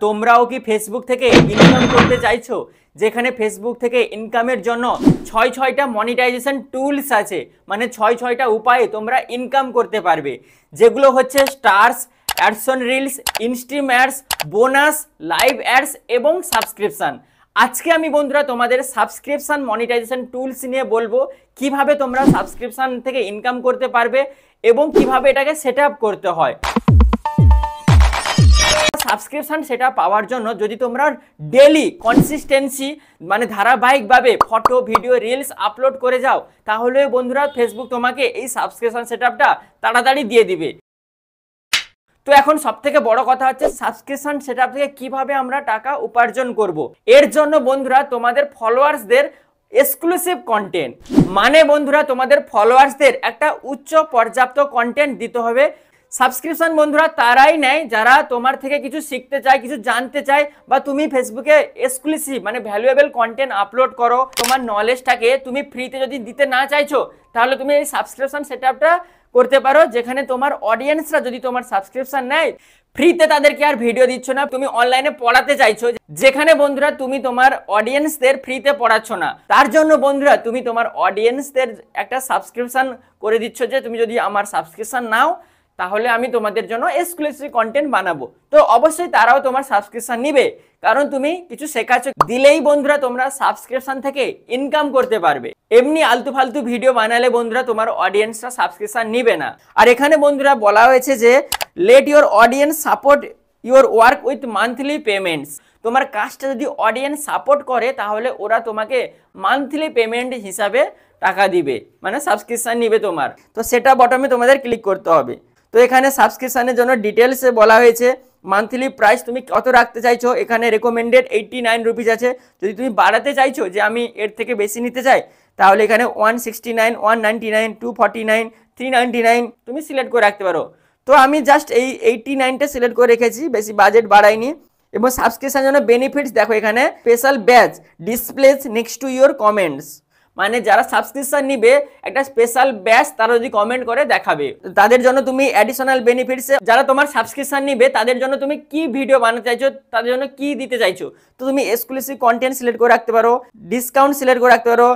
তোমরাও কি ফেসবুক থেকে ইনকাম করতে চাইছো? যেখানে ফেসবুক থেকে ইনকামের জন্য ছয়টা মনিটাইজেশন টুলস আছে, মানে ছয়টা উপায়ে তোমরা ইনকাম করতে পারবে, যেগুলো হচ্ছে stars, ads on reels, instream ads, bonus, live ads এবং সাবস্ক্রিপশন। আজকে আমি বন্ধুরা তোমাদের সাবস্ক্রিপশন মনিটাইজেশন টুলস নিয়ে বলবো কিভাবে তোমরা সাবস্ক্রিপশন থেকে ইনকাম করতে পারবে এবং কিভাবে এটাকে সেট আপ করতে হয়। সাবস্ক্রিপশন সেটা পাওয়ার জন্য যদি তোমরা ডেলি কনসিস্টেন্সি মানে ধারাবাহিকভাবে ফটো, ভিডিও, রিলস আপলোড করে যাও, তাহলে বন্ধুরা ফেসবুক তোমাকে এই সাবস্ক্রিপশন সেটআপটা তাড়াতাড়ি দিয়ে দিবে। তো এখন সবথেকে বড় কথা হচ্ছে সাবস্ক্রিপশন সেটআপ থেকে কিভাবে আমরা টাকা উপার্জন করব। এর জন্য বন্ধুরা তোমাদের ফলোয়ার্সদের এক্সক্লুসিভ কন্টেন্ট, মানে বন্ধুরা তোমাদের ফলোয়ার্সদের একটা উচ্চ পর্যাপ্ত কন্টেন্ট দিতে হবে। সাবস্ক্রিপশন বন্ধুরা তারাই নেয় যারা তোমার থেকে কিছু শিখতে চায়, কিছু জানতে চায়, বা তুমি ফেসবুকে এক্সক্লুসিভ মানে ভ্যালুয়েবল কন্টেন্ট আপলোড করো। তোমার নলেজটাকে তুমি ফ্রিতে যদি দিতে না চাইছো, তাহলে তুমি এই সাবস্ক্রিপশন সেটআপটা করতে পারো, যেখানে তোমার অডিয়েন্সরা যদি তোমার সাবস্ক্রিপশন নেয়, ফ্রিতে তাদেরকে আর ভিডিও দিচ্ছ না, তুমি অনলাইনে পড়াতে চাইছো, যেখানে বন্ধুরা তুমি তোমার অডিয়েন্সদের ফ্রিতে পড়াচ্ছ না। তার জন্য বন্ধুরা তুমি তোমার অডিয়েন্সদের একটা সাবস্ক্রিপশন করে দিচ্ছ, যে তুমি যদি আমার সাবস্ক্রিপশন নাও তাহলে আমি তোমাদের জন্য এক্সক্লুসিভ কন্টেন্ট বানাবো। তো অবশ্যই তারাও তোমার সাবস্ক্রিপশন নিবে, কারণ তুমি কিছু শেখাচ্ছ। দিলেই বন্ধুরা তোমরা সাবস্ক্রিপশন থেকে ইনকাম করতে পারবে। এমনি আলতু ফালতু ভিডিও বানালে বন্ধুরা তোমার অডিয়েন্সরা সাবস্ক্রিপশন নিবে না। আর এখানে বন্ধুরা বলা হয়েছে যে let your audience support your work with monthly payments. তোমার কাজটা যদি অডিয়েন্স সাপোর্ট করে, তাহলে ওরা তোমাকে মান্থলি পেমেন্ট হিসাবে টাকা দিবে, মানে সাবস্ক্রিপশন নিবে তোমার। তো সেটা বটমে তোমাদের ক্লিক করতে হবে। তো এখানে সাবস্ক্রিপশনের জন্য ডিটেলসে বলা হয়েছে মান্থলি প্রাইস তুমি কত রাখতে চাইছো। এখানে রেকমেন্ডেড 89 রুপিস আছে। যদি তুমি বাড়াতে চাইছো যে আমি এর থেকে বেশি নিতে চাই, তাহলে এখানে 169, 199, 249, 399 তুমি সিলেক্ট করে রাখতে পারো। তো আমি জাস্ট এই 89টা সিলেক্ট করে রেখেছি, বেশি বাজেট বাড়াইনি। এবং সাবস্ক্রিপশনের জন্য বেনিফিটস দেখো, এখানে special batch displace next to your comments, মানে যারা সাবস্ক্রিপশন নিবে একটা স্পেশাল ব্যাচ তারা যদি কমেন্ট করে দেখাবে। তাদের জন্য তুমি অ্যাডিশনাল বেনিফিটস, যারা তোমার সাবস্ক্রিপশন নিবে তাদের জন্য তুমি কি ভিডিও বানাতে চাইছো, তাদের জন্য কি দিতে চাইছো, তো তুমি এক্সক্লুসিভ কন্টেন্ট সিলেক্ট করে রাখতে পারো, ডিসকাউন্ট সিলেক্ট করে রাখতে পারো,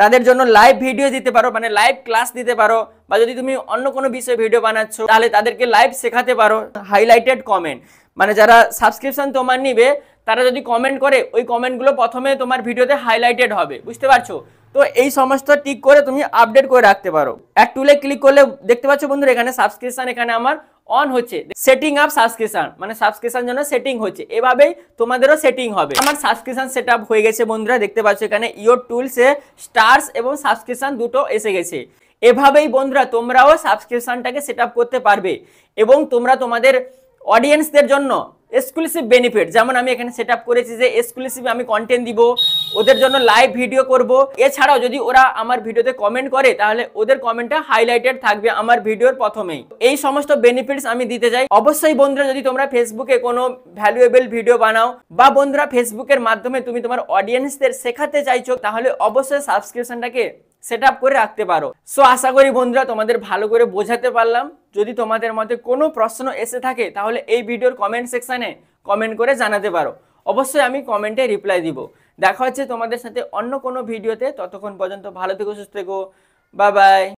তাদের জন্য লাইভ ভিডিও দিতে পারো, মানে লাইভ ক্লাস দিতে পারো, বা যদি তুমি অন্য কোনো বিষয়ে ভিডিও বানাচ্ছো তাহলে তাদেরকে লাইভ শেখাতে পারো। হাইলাইটেড কমেন্ট, মানে যারা সাবস্ক্রিপশন তোমার নিবে তারা যদি কমেন্ট করে, ওই কমেন্টগুলো প্রথমে তোমার ভিডিওতে হাইলাইটেড হবে, বুঝতে পারছো? তো এই সমস্ত টিক করে তুমি আপডেট করে রাখতে পারো। এক টুলে ক্লিক করলে দেখতে পাচ্ছ বন্ধুরা এখানে সাবস্ক্রিপশন এখানে আমার অন হচ্ছে, সেটিং আপ সাবস্ক্রিপশন, মানে সাবস্ক্রিপশন জন্য সেটিং হচ্ছে। এভাবেই তোমাদেরও সেটিং হবে। আমার সাবস্ক্রিপশন সেটআপ হয়ে গেছে বন্ধুরা, দেখতে পাচ্ছ এখানে ইওর টুলসে স্টার্স এবং সাবস্ক্রিপশন দুটো এসে গেছে। এভাবেই বন্ধুরা তোমরাও সাবস্ক্রিপশনটাকে সেটআপ করতে পারবে এবং তোমরা তোমাদের অডিয়েন্সদের জন্য এক্সক্লুসিভ বেনিফিট, যেমন আমি এখানে সেটআপ করেছি যে এক্সক্লুসিভ আমি কন্টেন্ট দিব, ওদের জন্য লাইভ ভিডিও করব। এছাড়াও যদি ওরা আমার ভিডিওতে কমেন্ট করে, তাহলে ওদের কমেন্টটা হাইলাইটেড থাকবে আমার ভিডিওর প্রথমেই। এই সমস্ত বেনিফিটস আমি দিতে চাই। অবশ্যই বন্ধুরা যদি তোমরা ফেসবুকে কোনো ভ্যালুয়েবল ভিডিও বানাও, বা বন্ধুরা ফেসবুকের মাধ্যমে তুমি তোমার অডিয়েন্সদের শেখাতে চাইছো, তাহলে অবশ্যই সাবস্ক্রিপশনটাকে সেট আপ করে রাখতে পারো। সো আশা করি বন্ধুরা তোমাদের ভালো করে বোঝাতে পারলাম। যদি তোমাদের মধ্যে কোনো প্রশ্ন এসে থাকে, তাহলে এই ভিডিওর কমেন্ট সেকশনে কমেন্ট করে জানাতে পারো। অবশ্যই আমি কমেন্টে রিপ্লাই দিব। দেখা হচ্ছে তোমাদের সাথে অন্য কোনো ভিডিওতে। ততক্ষণ পর্যন্ত ভালো থেকো, সুস্থ থেকো, বাই বাই।